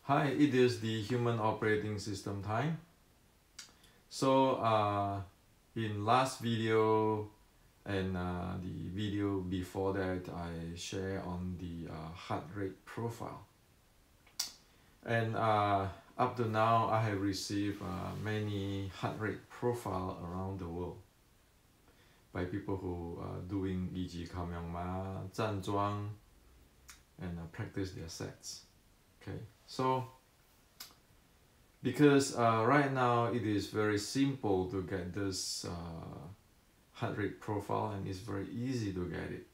Hi, it is the human operating system time. So in last video and the video before that, I share on the heart rate profile. And up to now, I have received many heart rate profile around the world by people who are doing Zhuang, and practice their sets. Okay, so because right now it is very simple to get this heart rate profile, and it's very easy to get it.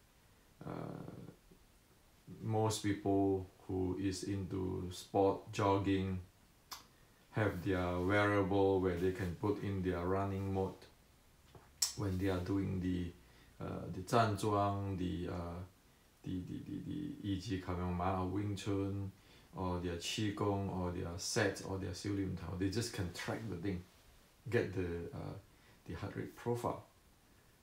Most people who is into sport jogging have their wearable where they can put in their running mode when they are doing the zhan, the Wing Chun, or their Qigong, or their sets, or their they just can track the thing, get the heart rate profile.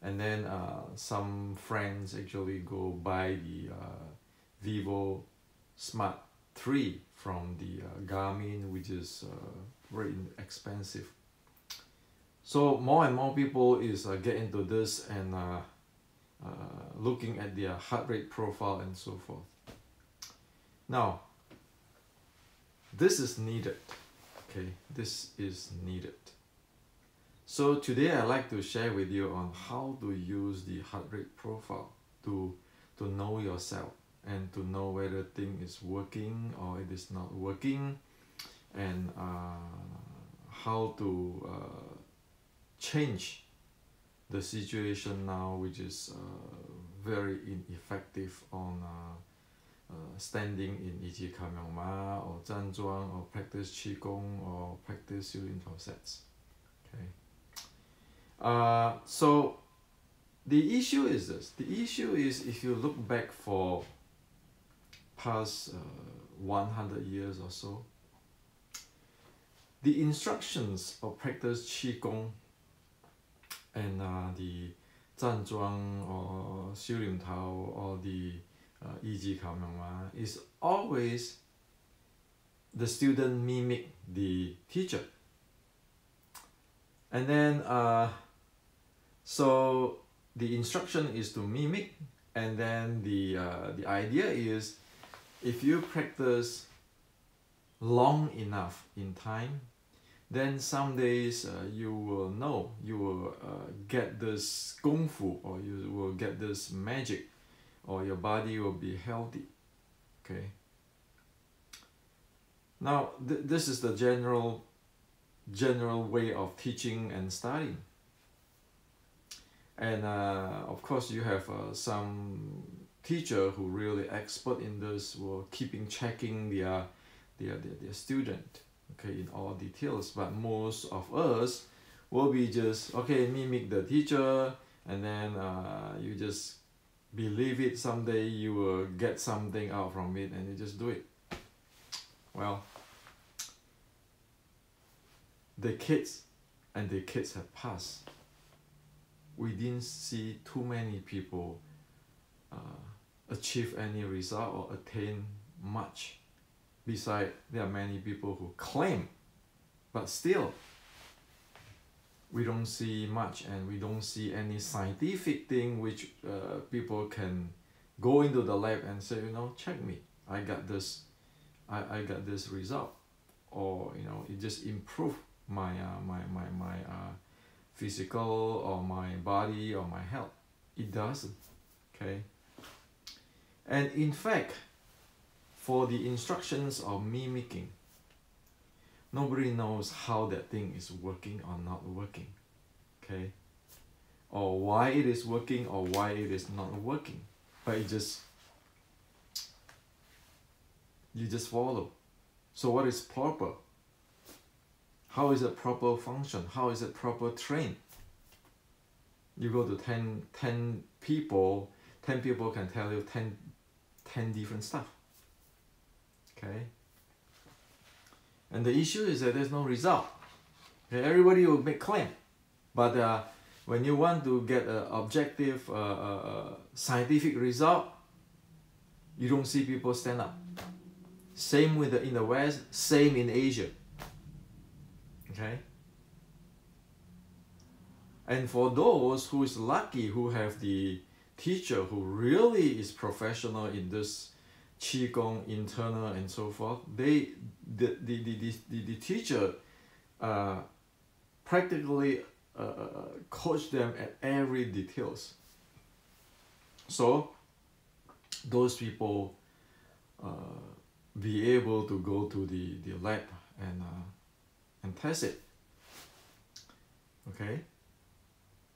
And then some friends actually go buy the Vivo Smart 3 from the Garmin, which is very expensive. So more and more people is get into this and looking at their heart rate profile and so forth. Now, this is needed. Okay, this is needed. So today I'd like to share with you on how to use the heart rate profile to know yourself and to know whether thing is working or it is not working, and how to change the situation now, which is very ineffective on standing in or zhan, or practice Qigong, or practice sets. Okay. So the issue is this. The issue is, if you look back for past 100 years or so, the instructions of practice Qigong and the zhan or or the is always the student mimic the teacher. And then so the instruction is to mimic, and then the idea is, if you practice long enough in time, then some days you will know, you will get this kung fu, or you will get this magic, or your body will be healthy. Okay. Now this is the general way of teaching and studying. And of course you have some teacher who really expert in this, will keeping checking their student, okay, in all details. But most of us will be just, okay, mimic the teacher, and then you just believe it. Someday you will get something out from it, and you just do it. Well, the kids have passed. We didn't see too many people achieve any result or attain much. Besides, there are many people who claim, but still we don't see much, and we don't see any scientific thing which people can go into the lab and say, you know, check me, I got this result, or you know, it just improved my physical, or my body, or my health. It doesn't. Okay. And in fact, for the instructions of mimicking, nobody knows how that thing is working or not working. Okay. Or why it is working or why it is not working. But you just follow. So what is proper? How is it proper function? How is it proper train? You go to 10 people, 10 people can tell you 10 different stuff. Okay? And the issue is that there's no result. Okay? Everybody will make claim. But when you want to get an objective scientific result, you don't see people stand up. Same with in the West, same in Asia. Okay? And for those who is lucky, who have the teacher who really is professional in this Qigong, internal and so forth, the teacher practically coach them at every details. So those people be able to go to the lab and test it. Okay,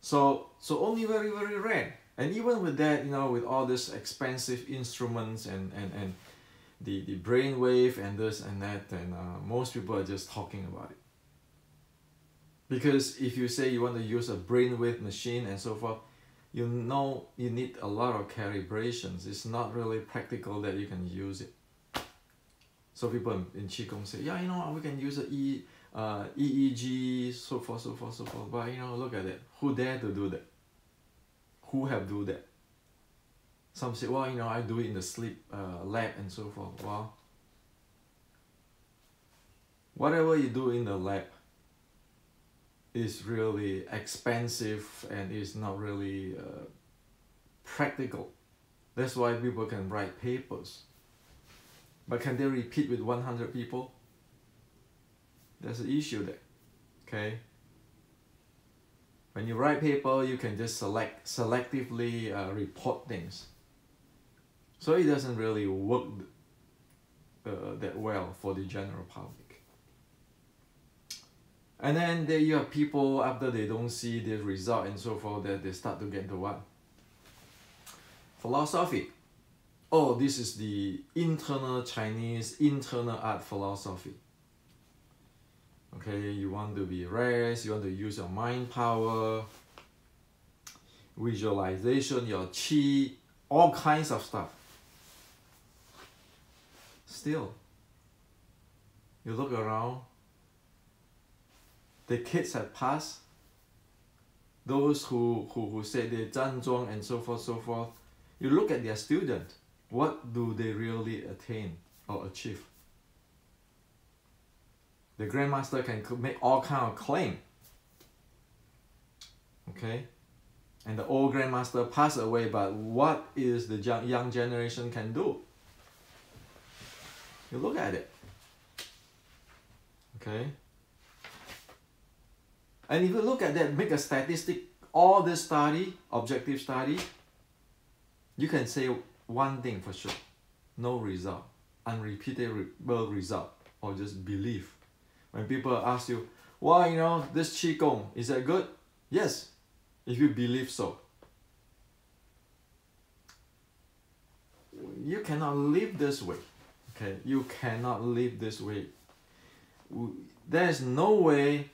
so only very rare. And even with that, you know, with all these expensive instruments and the brainwave and this and that, and most people are just talking about it. Because if you say you want to use a brainwave machine and so forth, you know you need a lot of calibrations. It's not really practical that you can use it. So people in Qigong say, yeah, you know, we can use a EEG, so forth. But you know, look at it. Who dare to do that? Who have do that? Some say, well, you know, I do it in the sleep lab and so forth. Well, whatever you do in the lab is really expensive and is not really practical. That's why people can write papers. But can they repeat with 100 people? There's an issue there. Okay? When you write paper, you can just selectively report things. So it doesn't really work that well for the general public. And then there you have people, after they don't see the result and so forth, that they start to get into what? Philosophy. Oh, this is the internal Chinese, internal art philosophy. Okay, you want to be rest, you want to use your mind power, visualization, your qi, all kinds of stuff. Still, you look around, the kids have passed, those who say they zhan, Zhuang and so forth, you look at their student, what do they really attain or achieve? The grandmaster can make all kind of claim. Okay? And the old grandmaster passed away, but what is the young generation can do? You look at it. Okay? And if you look at that, make a statistic, all this study, objective study, you can say one thing for sure. No result. Unrepeatable result. Or just belief. When people ask you, well, you know, this Qigong, is that good? Yes, if you believe so. You cannot live this way. Okay, you cannot live this way. There is no way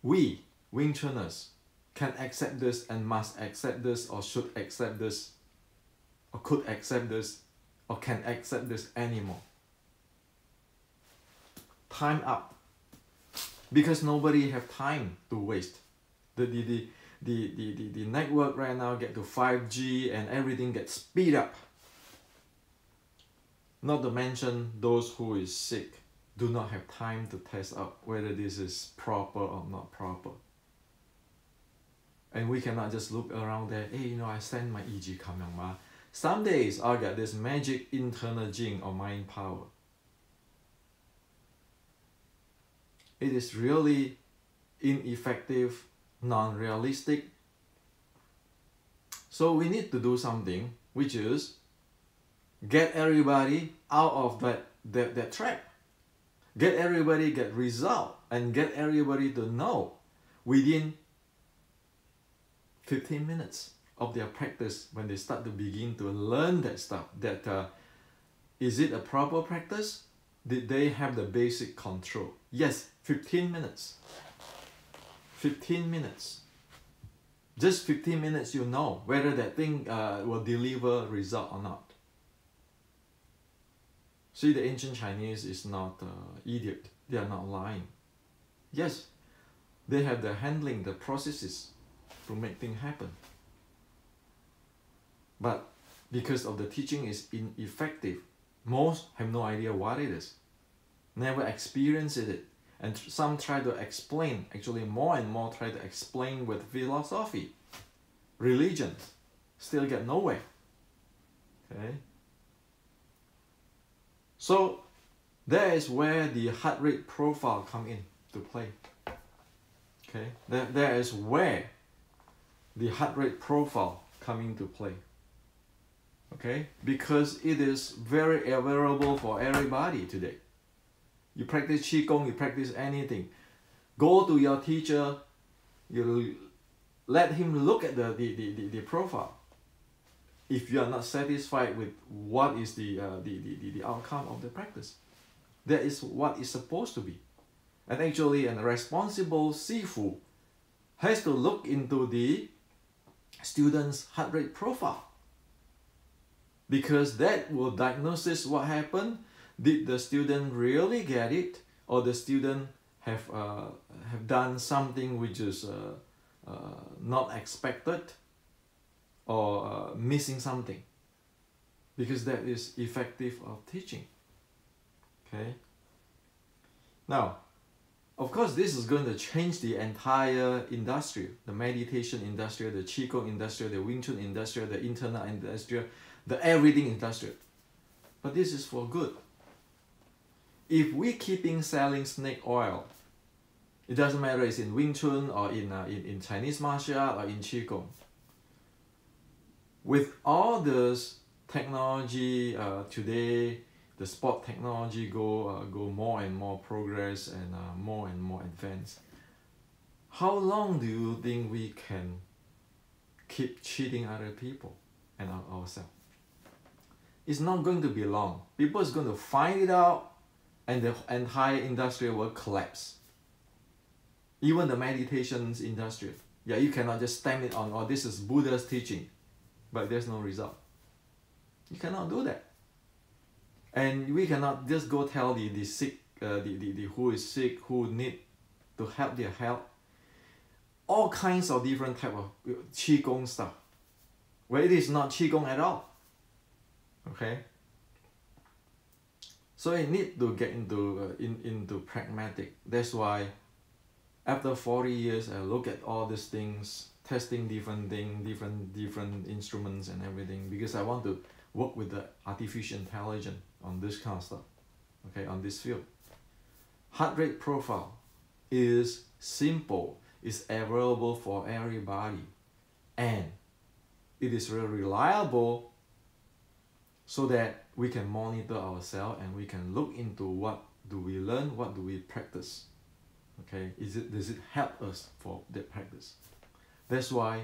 we, Wing Chuners, can accept this and must accept this or should accept this or could accept this or can accept this anymore. Time up. Because nobody have time to waste. The network right now get to 5G and everything gets speed up. Not to mention those who is sick do not have time to test out whether this is proper or not proper. And we cannot just look around there, hey, you know, I send my EG coming ma. Some days I'll get this magic internal jing or mind power. It is really ineffective, non-realistic. So we need to do something, which is get everybody out of that trap. Get everybody get result and get everybody to know within 15 minutes of their practice when they start to begin to learn that stuff. That is it a proper practice? Did they have the basic control? Yes, 15 minutes. 15 minutes. Just 15 minutes you know whether that thing will deliver result or not. See, the ancient Chinese is not idiot. They are not lying. Yes, they have the handling, the processes to make things happen. But because of the teaching is ineffective, Most have no idea what it is, never experienced it. And some try to explain, actually more and more try to explain with philosophy, religion, still get nowhere. Okay. So that is where the heart rate profile come in to play. Okay, that is where the heart rate profile come into play. Okay, because it is very available for everybody today. You practice Qigong, you practice anything. Go to your teacher, you let him look at the profile. If you are not satisfied with what is the outcome of the practice, that is what is supposed to be. And actually, a responsible Sifu has to look into the student's heart rate profile, because that will diagnose what happened. Did the student really get it, or the student have done something which is not expected, or missing something? Because that is effective of teaching. Okay. Now, of course, this is going to change the entire industry, the meditation industry, the Qigong industry, the Wing Chun industry, the internet industry, the everything industry. But this is for good. If we keeping selling snake oil, it doesn't matter it's in Wing Chun or in Chinese martial art or in Qigong. With all this technology today, the sport technology go more and more progress and more advanced. How long do you think we can keep cheating other people and ourselves? It's not going to be long. People is going to find it out, and the entire industry will collapse. Even the meditations industry. Yeah, you cannot just stamp it on, oh, this is Buddha's teaching, but there's no result. You cannot do that. And we cannot just go tell the sick, the who is sick, who need to help their health. All kinds of different type of Qigong stuff, where it is not Qigong at all. Okay. So you need to get into pragmatic. That's why after 40 years, I look at all these things, testing different things, different instruments and everything, because I want to work with the artificial intelligence on this kind of stuff, okay, on this field. Heart rate profile is simple, is available for everybody, and it is very reliable, so that we can monitor ourselves and we can look into what do we learn, what do we practice. Okay, does it help us for that practice? That's why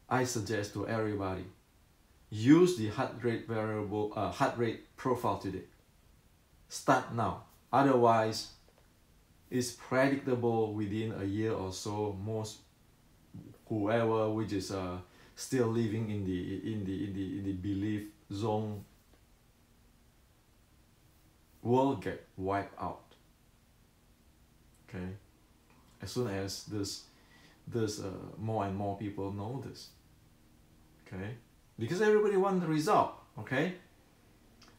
I suggest to everybody, use the heart rate heart rate profile today. Start now. Otherwise, it's predictable within a year or so. Most whoever which is still living in the belief zone will get wiped out. Okay, as soon as this more and more people know this. Okay, because everybody wants the result. Okay,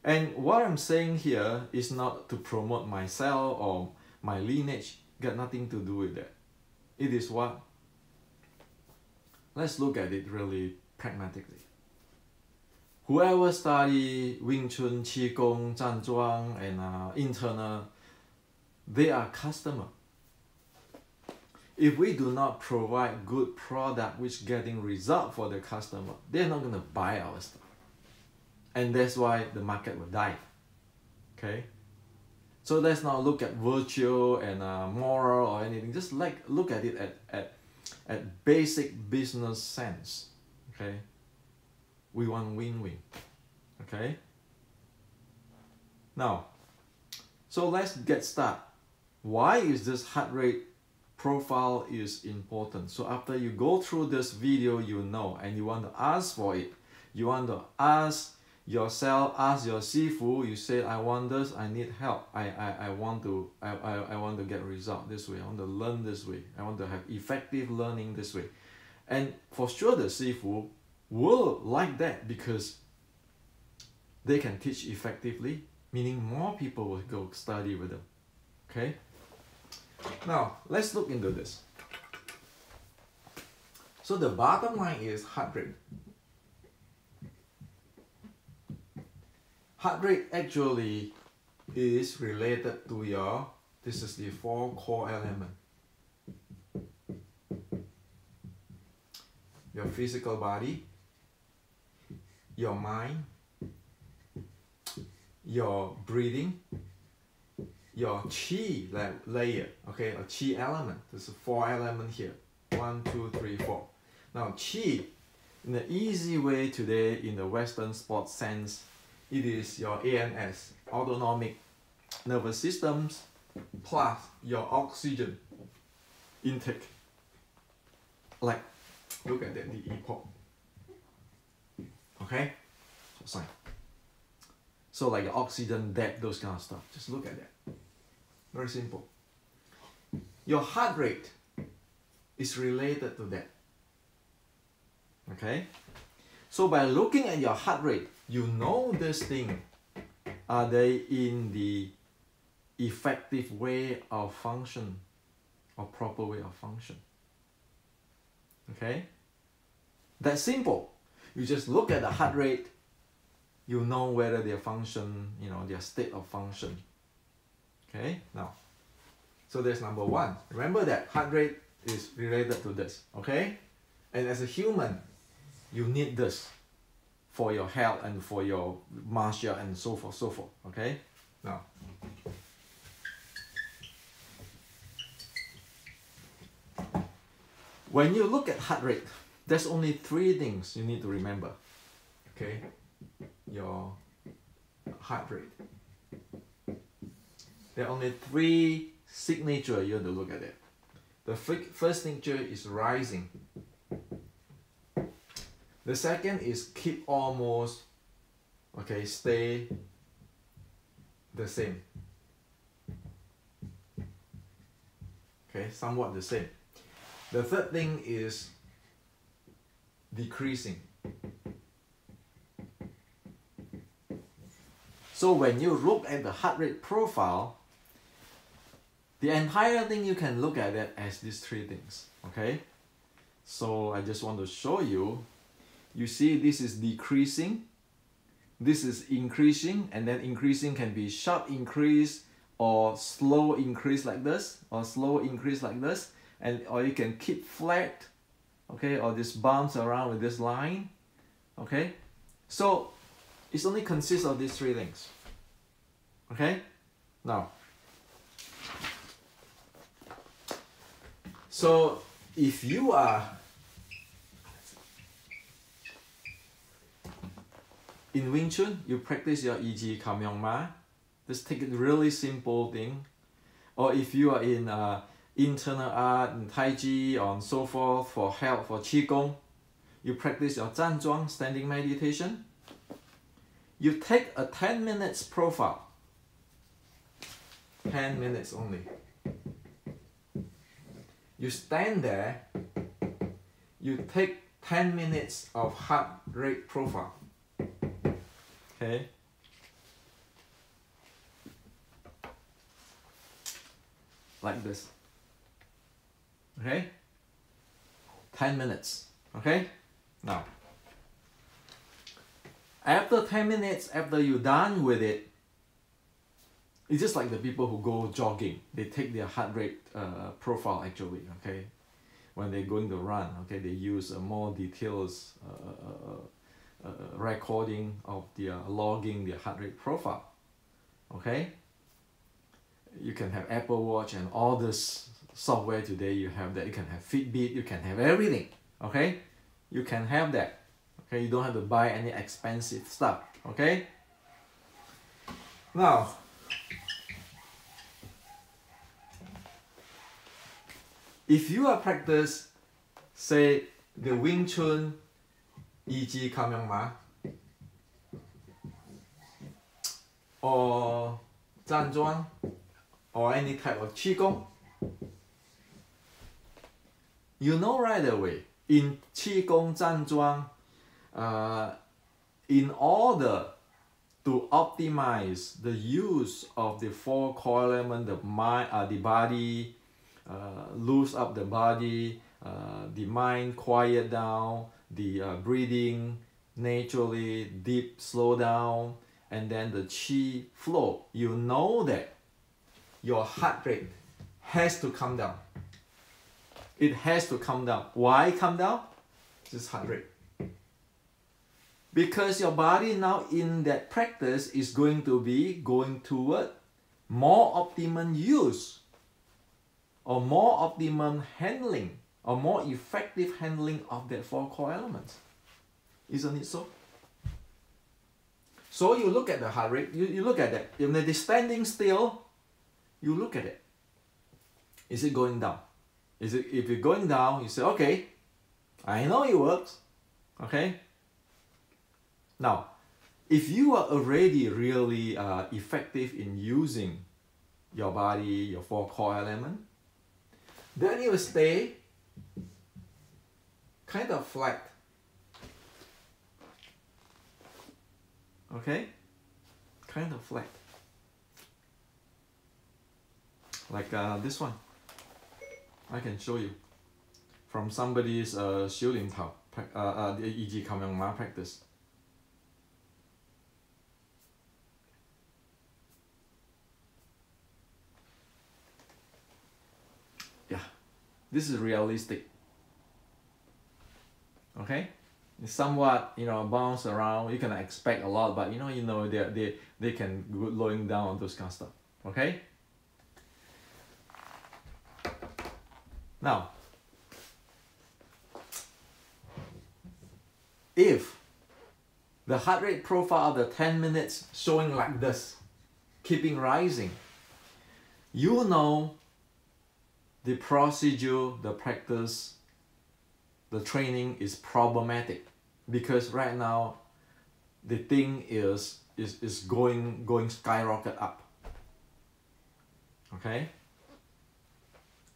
and what I'm saying here is not to promote myself or my lineage. Got nothing to do with that. It is what. Let's look at it really pragmatically. Whoever study Wing Chun, Qigong, Zhuang, and internal, they are customer. If we do not provide good product which getting result for the customer, they're not going to buy our stuff. And that's why the market will die. Okay? So let's not look at virtue and moral or anything. Just look at it at basic business sense. Okay? We want win-win. Okay? Now, so let's get started. Why is this heart rate profile is important? So after you go through this video, you know, and you want to ask for it. You want to ask yourself, ask your Sifu, you say, I want this, I need help. I want to get result this way. I want to learn this way. I want to have effective learning this way. And for sure the Sifu will like that, because they can teach effectively, meaning more people will go study with them. Okay? Now, let's look into this. So the bottom line is heart rate. Heart rate actually is related to your, this is the 4 core element. Your physical body, your mind, your breathing, your qi layer, okay, a qi element. There's 4 elements here. 1, 2, 3, 4. Now qi, in the easy way today in the Western sports sense, it is your ANS, autonomic nervous systems, plus your oxygen intake. Like, look at that, the epoch. Okay? So, so like your oxygen depth, those kind of stuff. Just look at that. Very simple. Your heart rate is related to that. Okay? So by looking at your heart rate, you know this thing. Are they in the effective way of function or proper way of function? Okay? That's simple. You just look at the heart rate, you know whether their function, you know, their state of function. Okay? Now, so that's number 1. Remember that heart rate is related to this. Okay? And as a human, you need this for your health and for your martial and so forth, so forth. Okay? Now, when you look at heart rate, there's only 3 things you need to remember. Okay? Your heart rate. There are only 3 signatures you have to look at it. The first signature is rising. The second is keep almost, okay, stay the same. Okay, somewhat the same. The third thing is decreasing. So when you look at the heart rate profile, the entire thing you can look at it as these 3 things. Okay? So I just want to show you. You see this is decreasing, this is increasing, and then increasing can be sharp increase or slow increase like this, or slow increase like this, and or you can keep flat, okay, or just bounce around with this line. Okay? So it only consists of these 3 things. Okay? Now, so if you are in Wing Chun, you practice your Yi Kam Yong Ma. Just take it really simple thing. Or if you are in internal art and Tai Chi or so forth for health, for Qigong, you practice your Zhuang, standing meditation. You take a 10 minutes profile. 10 minutes only. You stand there, you take 10 minutes of heart rate profile. Okay? Like this. Okay? 10 minutes. Okay? Now, after 10 minutes, after you're done with it, it's just like the people who go jogging. They take their heart rate profile actually, okay? When they're going to run, okay, they use a more details recording of their logging their heart rate profile. Okay? You can have Apple Watch and all this software today. You have that. You can have Fitbit. You can have everything. Okay? You can have that. Okay? You don't have to buy any expensive stuff. Okay? Now, if you are practice, say the Wing Chun Yi Kam Yong Ma or Zhuang or any type of Qigong, you know right away in Qigong, Zhuang, in all the to optimize the use of the four core elements, the mind, the body, loose up the body, the mind quiet down, the breathing naturally deep slow down, and then the qi flow. You know that your heart rate has to come down. It has to come down. Why come down? Just heart rate. Because your body now in that practice is going to be going toward more optimum use or more optimum handling or more effective handling of that four core elements. Isn't it so? So you look at the heart rate, you look at that. If it is standing still, you look at it. Is it going down? If it's going down, you say, okay, I know it works. Okay? Now, if you are already really effective in using your body, your four core elements, then you will stay kind of flat. Okay? Kind of flat. Like this one. I can show you. From somebody's 修炼套, the 以及抗氧麻 practice. Yeah, this is realistic. Okay, it's somewhat, you know, bounce around. You can expect a lot, but you know they can go lowering down on those kind of stuff. Okay. Now, if the heart rate profile of the 10 minutes showing like this, keeping rising, you know the procedure, the practice, the training is problematic, because right now the thing is going skyrocket up. Okay?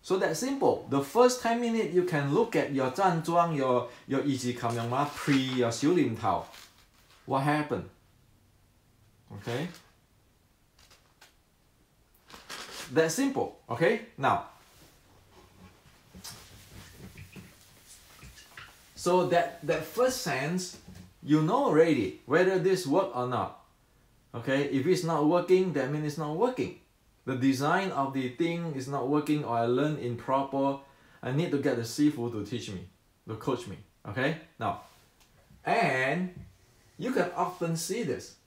So that's simple. The first 10 minutes you can look at your zhan, zhuang, your 以及抗氧麻 pre your 修炼套. What happened? Okay? That's simple. Okay? Now, so that first sense, you know already whether this work or not. Okay? If it's not working, that means it's not working. The design of the thing is not working, or I learn improper. I need to get the Sifu to teach me, to coach me. Okay? Now, and you can often see this.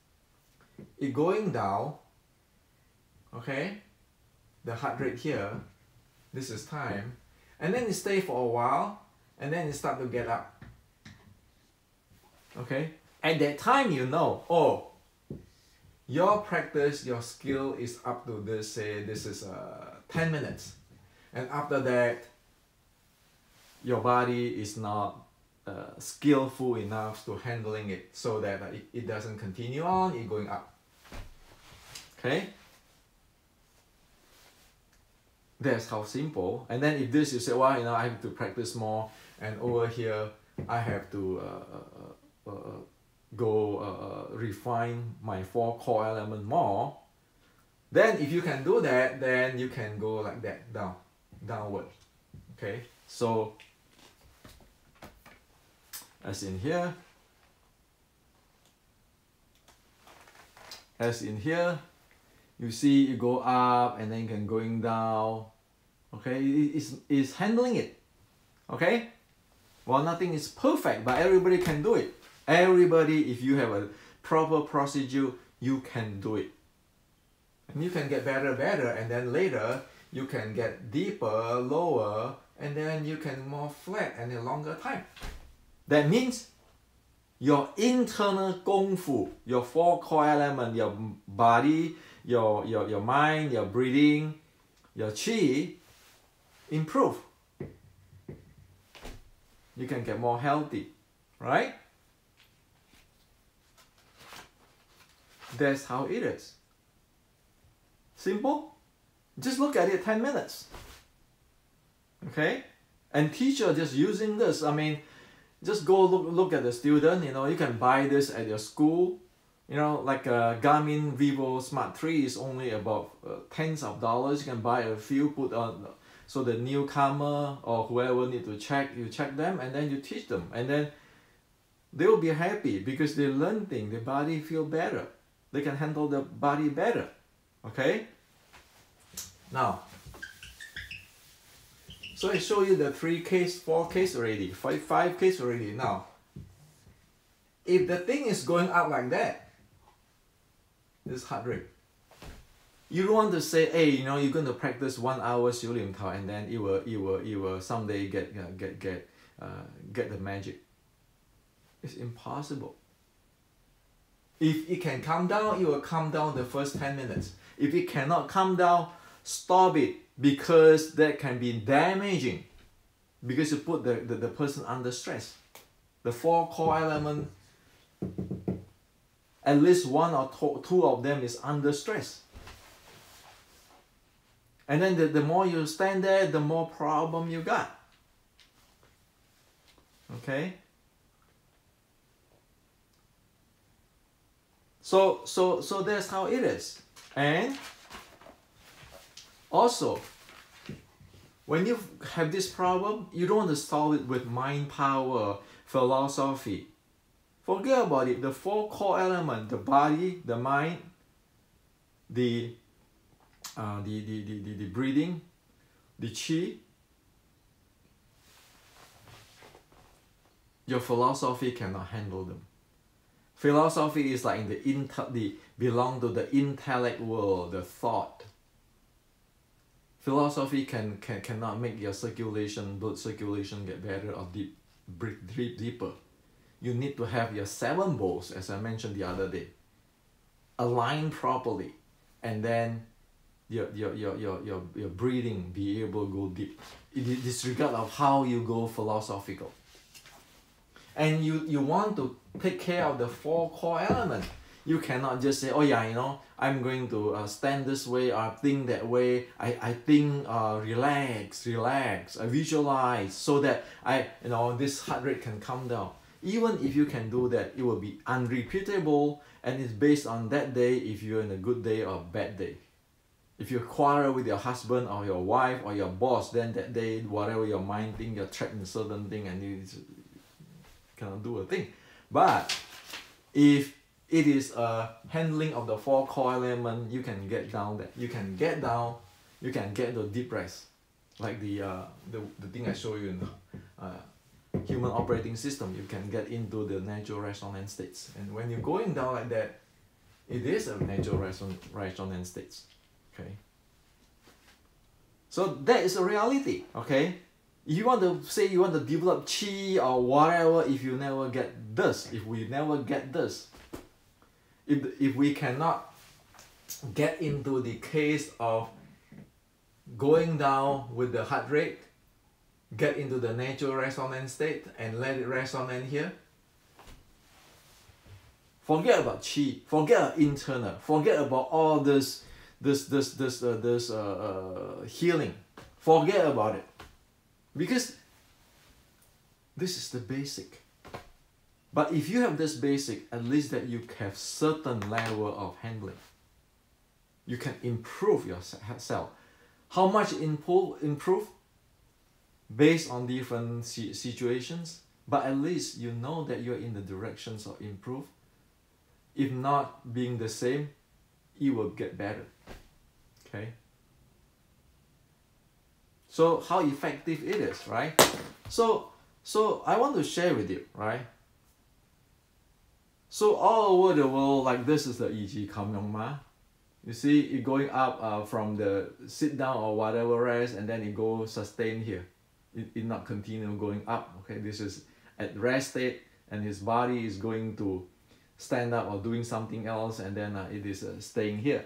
It going down. Okay? The heart rate here. This is time. And then it stay for a while. And then it start to get up. Okay? At that time you know, oh, your practice, your skill is up to this, say this is 10 minutes. And after that, your body is not skillful enough to handling it, so that it doesn't continue on, it going up. Okay? That's how simple. And then if this, you say, well, you know, I have to practice more, and over here, I have to refine my four core elements more. Then if you can do that, then you can go like that, downward. Okay, so as in here, you see you go up and then you can going down. Okay, it's handling it. Okay, well, nothing is perfect, but everybody can do it. Everybody, if you have a proper procedure, you can do it. And you can get better, and then later you can get deeper, lower, and then you can more flat and a longer time. That means your internal kung fu, your four core elements, your body, your mind, your breathing, your qi, improve. You can get more healthy, right? That's how it is. Simple. Just look at it 10 minutes. Okay? And teacher just using this. I mean, just go look at the student. You know, you can buy this at your school. You know, like a Garmin Vivo Smart 3 is only about tens of dollars. You can buy a few, put on, so the newcomer or whoever need to check, you check them and then you teach them, and then they will be happy because they learn things, their body feel better, they can handle the body better. Okay, now so I show you the 3 case, 4 case already, 5 case already. Now if the thing is going up like that, this heart rate, you don't want to say, hey, you know, you're going to practice 1 hour 修炼套 and then you will someday get the magic. It's impossible. If it can calm down, it will calm down the first 10 minutes. If it cannot calm down, stop it, because that can be damaging, because you put the person under stress. The 4 core elements, at least 1 or 2 of them is under stress. And then the more you stand there, the more problem you got. Okay? So that's how it is. And also, when you have this problem, you don't want to solve it with mind power, philosophy. Forget about it. The 4 core elements, the body, the mind, the breathing, the qi, your philosophy cannot handle them. Philosophy is like belong to the intellect world, the thought. Philosophy cannot make your blood circulation get better or breathe deeper. You need to have your 7 bowls, as I mentioned the other day, aligned properly, and then your breathing be able to go deep. Disregard of how you go philosophical. And you want to take care of the 4 core elements. You cannot just say, oh yeah, you know, I'm going to stand this way or think that way. I think relax, I visualize so that this heart rate can come down. Even if you can do that, it will be unrepeatable, and it's based on that day, if you're in a good day or bad day. If you quarrel with your husband or your wife or your boss, then that day, whatever your mind think, you're trapped in certain thing and you cannot do a thing. But if it is a handling of the 4 core element, you can get down that. You can get down, you can get the deep rest. Like the thing I show you in the human operating system, you can get into the natural resonance states. And when you're going down like that, it is a natural resonance states. Okay. So that is a reality. Okay. If you want to say you want to develop qi or whatever, if you never get this, if we never get this, if we cannot get into the case of going down with the heart rate, get into the natural resonance state and let it resonate here, forget about qi, forget about internal, forget about all this healing, forget about it, because this is the basic. But if you have this basic, at least that you have certain level of handling, you can improve yourself. How much improve? Based on different situations, but at least you know that you're in the directions of improve. If not being the same, it will get better. Okay. So how effective it is, right? So I want to share with you, right? So all over the world, like this is the EG Kamyongma. You see it going up from the sit down or whatever rest, and then it goes sustain here. It not continue going up. Okay, this is at rest state, and his body is going to stand up or doing something else, and then it is staying here.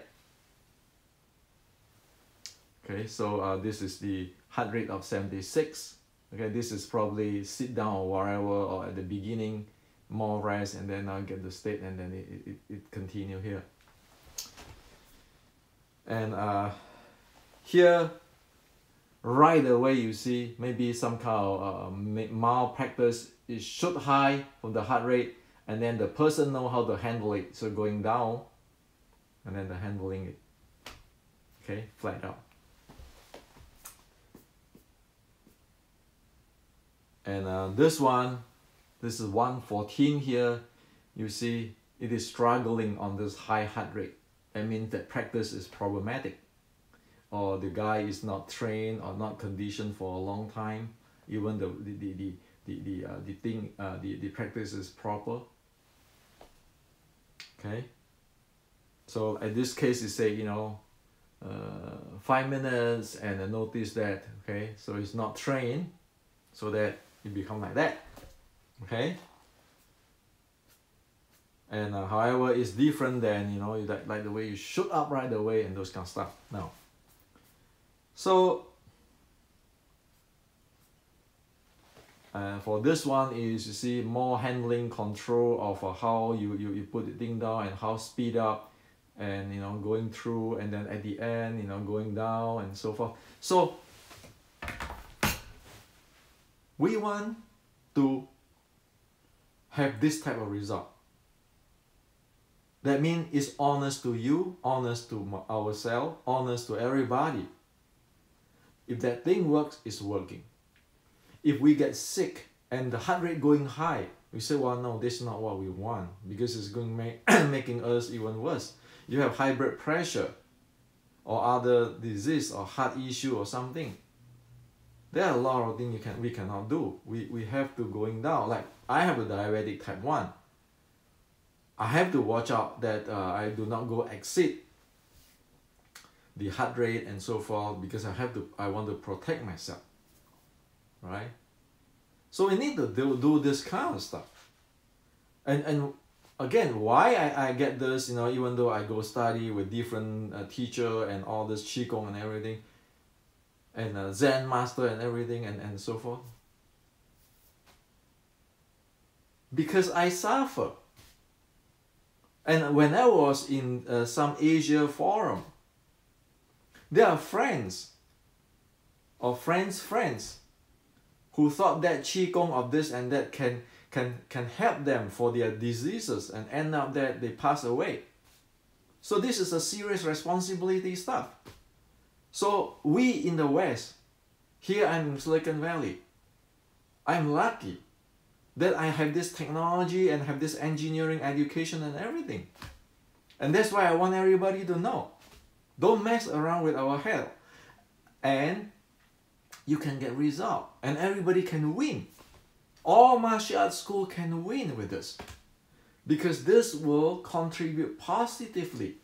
Okay, so this is the heart rate of 76. Okay, this is probably sit down or whatever, or at the beginning more rest, and then get the state, and then it continue here. And here right away you see maybe some kind of mild practice, it shoot high from the heart rate, and then the person know how to handle it. So going down, and then the handling it. Okay, flat out. And this is 114 here. You see, it is struggling on this high heart rate. That means that practice is problematic, or the guy is not trained or not conditioned for a long time. Even the practice is proper. Okay. So at this case, you say 5 minutes, and notice that, okay, so it's not trained, so that it become like that. Okay. And however, it's different than like the way you shoot up right away and those kind of stuff. Now, so for this one is, you see, more handling control of how you put the thing down, and how speed up, and going through, and then at the end going down and so forth. So we want to have this type of result. That means it's honest to you, honest to ourselves, honest to everybody. If that thing works, it's working. If we get sick and the heart rate going high, we say, well, no, this is not what we want, because it's going making us even worse. You have high blood pressure or other disease or heart issue or something. There are a lot of things we cannot do. We have to going down. Like I have a diabetic type 1. I have to watch out that I do not go exceed the heart rate and so forth, because I want to protect myself, right? So we need to do this kind of stuff. And again, why I get this, even though I go study with different teacher and all this Qigong and everything, and Zen master and everything and so forth, because I suffer. And when I was in some Asia forum, there are friends or friends who thought that Qigong of this and that can help them for their diseases, and end up that they pass away. So this is a serious responsibility stuff. So we in the West, here I'm in Silicon Valley, I'm lucky that I have this technology and have this engineering education and everything. And that's why I want everybody to know. Don't mess around with our health. And you can get result. And everybody can win. All martial arts school can win with this. Because this will contribute positively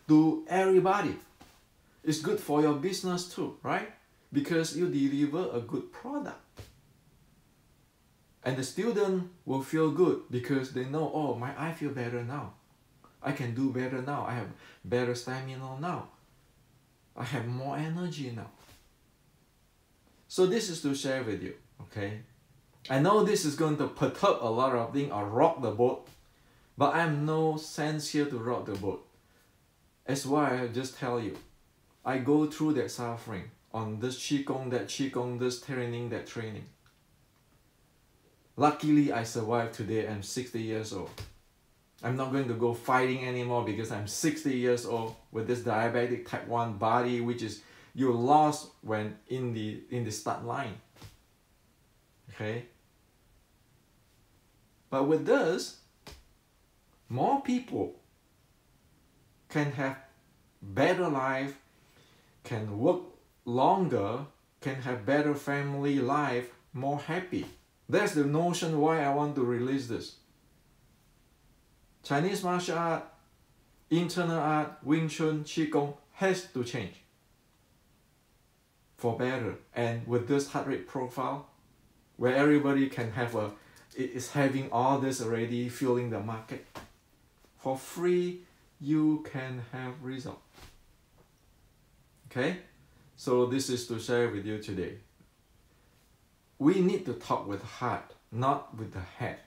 to everybody. It's good for your business too, right? Because you deliver a good product. And the student will feel good because they know, oh, I feel better now. I can do better now. I have better stamina now. I have more energy now. So this is to share with you, okay? I know this is going to perturb a lot of things or rock the boat, but I have no sense here to rock the boat. That's why I just tell you, I go through that suffering on this Qigong, that Qigong, this training, that training. Luckily, I survived today. I'm 60 years old. I'm not going to go fighting anymore because I'm 60 years old with this diabetic type 1 body, which is you lost when in the start line. Okay? But with this, more people can have better life, can work longer, can have better family life, more happy. That's the notion why I want to release this. Chinese martial art, internal art, Wing Chun, Qigong has to change for better. And with this heart rate profile, where everybody can have is having all this already, fueling the market. For free, you can have result. Okay? So this is to share with you today. We need to talk with heart, not with the head.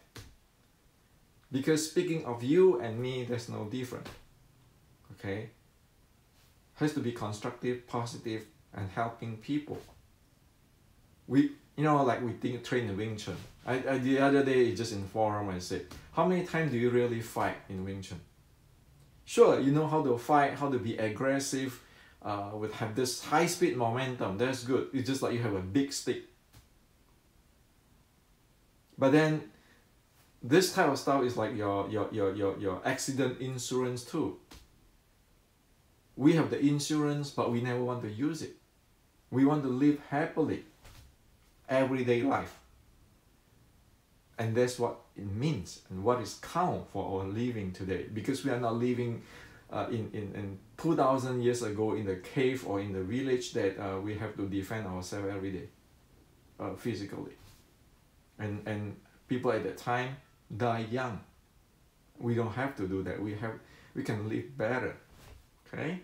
Because speaking of you and me, there's no difference. Okay? Has to be constructive, positive, and helping people. We You know, like we train in Wing Chun. The other day, just in forum, I said, how many times do you really fight in Wing Chun? Sure, you know how to fight, how to be aggressive, with have this high speed momentum. That's good. It's just like you have a big stick. But then, this type of stuff is like your accident insurance too. We have the insurance, but we never want to use it. We want to live happily, everyday life. And that's what it means and what is count for our living today. Because we are not living in 2,000 years ago in the cave or in the village that we have to defend ourselves every day, physically. And people at that time die young. We don't have to do that. We can live better. Okay?